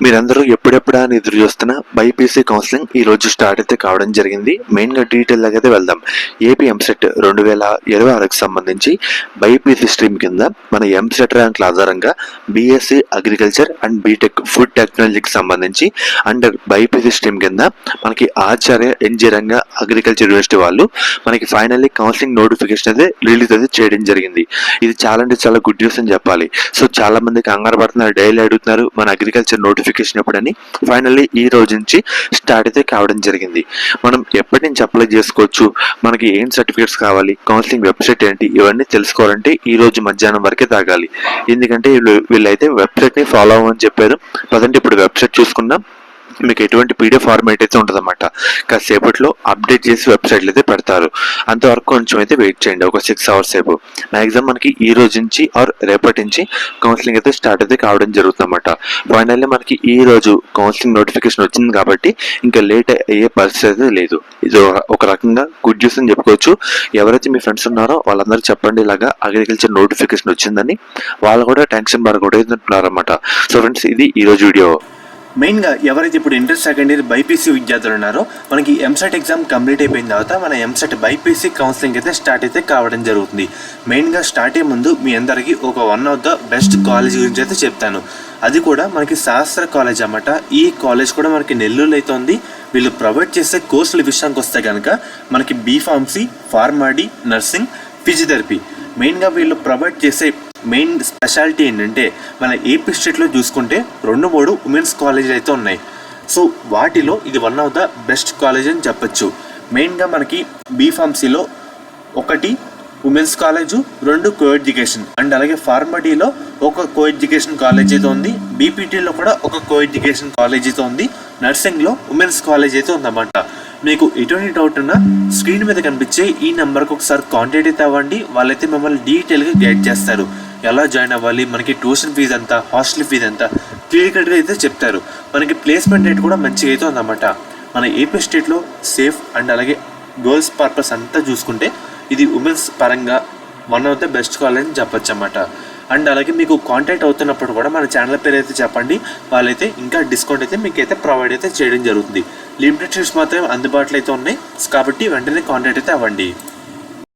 మీరందరూ ఎప్పుడెప్పుడా అని ఎదురు చూస్తున్న బైపీసీ కౌన్సిలింగ్ ఈ రోజు స్టార్ట్ అయితే కావడం జరిగింది. మెయిన్ గా డీటెయిల్ లాగా అయితే వెళ్దాం. ఏపీ ఎంసెట్ 2026కి సంబంధించి బైపీసీ స్ట్రీమ్ కింద మన ఎంసెట్ ర్యాంక్ ఆధారంగా BSc agriculture and BTech food టెక్నాలజీకి సంబంధించి అండర్ బైపీసీ స్ట్రీమ్ కింద మనకి Acharya NG Ranga agriculture university వాళ్ళు మనకి ఫైనల్లీ కౌన్సిలింగ్ నోటిఫికేషన్ అయితే రిలీజ్ అయితే చేయడం జరిగింది. ఇది చాలా అంటే చాలా గుడ్ న్యూస్ అని చెప్పాలి. సో చాలా మంది కంగారు పడుతున్నారు, డైలీ అడుగుతున్నారు మన అగ్రికల్చర్ నోటిఫికేషన్ ఎప్పుడని. ఫైనల్లీ ఈ రోజు నుంచి స్టార్ట్ అయితే కావడం జరిగింది. మనం ఎప్పటి నుంచి అప్లై చేసుకోవచ్చు, మనకి ఏం సర్టిఫికేట్స్ కావాలి, కౌన్సిలింగ్ వెబ్సైట్ ఏంటి, ఇవన్నీ తెలుసుకోవాలంటే ఈ రోజు మధ్యాహ్నం వరకే తాగాలి. ఎందుకంటే వీళ్ళైతే వెబ్సైట్ ని ఫాలో అవ్వమని చెప్పారు. పదండి ఇప్పుడు వెబ్సైట్ చూసుకుందాం. మీకు ఎటువంటి పీడిఎఫ్ ఫార్మేట్ అయితే ఉంటుందన్నమాట. కాసేపట్లో అప్డేట్ చేసి వెబ్సైట్లు అయితే పెడతారు. అంతవరకు కొంచెం అయితే వెయిట్ చేయండి, ఒక 6 hours సేపు. మ్యాక్సిమం మనకి ఈ రోజు నుంచి ఆర్ రేపటి నుంచి కౌన్సిలింగ్ అయితే స్టార్ట్ అయితే కావడం జరుగుతుందన్నమాట. ఫైనల్లీ మనకి ఈ రోజు కౌన్సిలింగ్ నోటిఫికేషన్ వచ్చింది కాబట్టి ఇంకా లేట్ అయ్యే పరిస్థితి అయితే లేదు. ఇది ఒక రకంగా గుడ్ న్యూస్ అని చెప్పుకోవచ్చు. ఎవరైతే మీ ఫ్రెండ్స్ ఉన్నారో వాళ్ళందరూ చెప్పండి ఇలాగా అగ్రికల్చర్ నోటిఫికేషన్ వచ్చిందని. వాళ్ళు కూడా టెన్షన్ పడకూడదన్నమాట. సో ఫ్రెండ్స్, ఇది ఈ రోజు వీడియో. మెయిన్గా ఎవరైతే ఇప్పుడు ఇంటర్ సెకండ్ ఇయర్ బైపీసీ విద్యార్థులు ఉన్నారో మనకి ఎంసెట్ ఎగ్జామ్ కంప్లీట్ అయిపోయిన తర్వాత మన ఎంసెట్ బైపీసీ కౌన్సిలింగ్ అయితే స్టార్ట్ అయితే కావడం జరుగుతుంది. మెయిన్గా స్టార్ట్ అయ్యే ముందు మీ అందరికీ ఒక one of the best college గురించి అయితే చెప్తాను. అది కూడా మనకి శాస్త్ర కాలేజ్ అన్నమాట. ఈ కాలేజ్ కూడా మనకి నెల్లూరులో అయితే ఉంది. వీళ్ళు ప్రొవైడ్ చేసే కోర్సుల విషయానికి వస్తే కనుక మనకి బీఫార్మసీ, ఫార్మాడీ, నర్సింగ్, ఫిజియోథెరపీ. మెయిన్గా వీళ్ళు ప్రొవైడ్ చేసే మెయిన్ స్పెషాలిటీ ఏంటంటే మన ఏపీ స్టేట్లో చూసుకుంటే 2-3 ఉమెన్స్ కాలేజీలు అయితే ఉన్నాయి. సో వాటిలో ఇది one of the best college అని చెప్పచ్చు. మెయిన్గా మనకి బీఫార్మసీలో 1 women's college, 2 co education and అలాగే ఫార్మడీలో ఒక కో ఎడ్యుకేషన్ కాలేజ్ అయితే ఉంది. బీపీటీలో కూడా ఒక కో ఎడ్యుకేషన్ కాలేజ్ అయితే ఉంది. నర్సింగ్లో ఉమెన్స్ కాలేజ్ అయితే ఉందన్నమాట. మీకు ఎటువంటి డౌట్ ఉన్నా స్క్రీన్ మీద కనిపించే ఈ నెంబర్కి ఒకసారి కాంటాక్ట్ అయితే అవ్వండి. వాళ్ళైతే మిమ్మల్ని డీటెయిల్గా గైడ్ చేస్తారు. ఎలా జాయిన్ అవ్వాలి, మనకి ట్యూషన్ ఫీజు ఎంత, హాస్టల్ ఫీజు ఎంత క్లియర్గా అయితే చెప్తారు. మనకి ప్లేస్మెంట్ రేట్ కూడా మంచిగా అయితే ఉందన్నమాట. మన ఏపీ స్టేట్లో సేఫ్ అండ్ అలాగే గర్ల్స్ పర్పస్ అంతా చూసుకుంటే ఇది ఉమెన్స్ పరంగా one of the best college అని చెప్పచ్చు అన్నమాట. అండ్ అలాగే మీకు కాంటాక్ట్ అవుతున్నప్పుడు కూడా మన ఛానల్ పేరు అయితే చెప్పండి. వాళ్ళైతే ఇంకా డిస్కౌంట్ అయితే మీకు అయితే ప్రొవైడ్ అయితే చేయడం జరుగుతుంది. లిమిటెడ్ సీట్స్ మాత్రమే అందుబాటులో అయితే ఉన్నాయి కాబట్టి వెంటనే కాంటాక్ట్ అయితే అవ్వండి.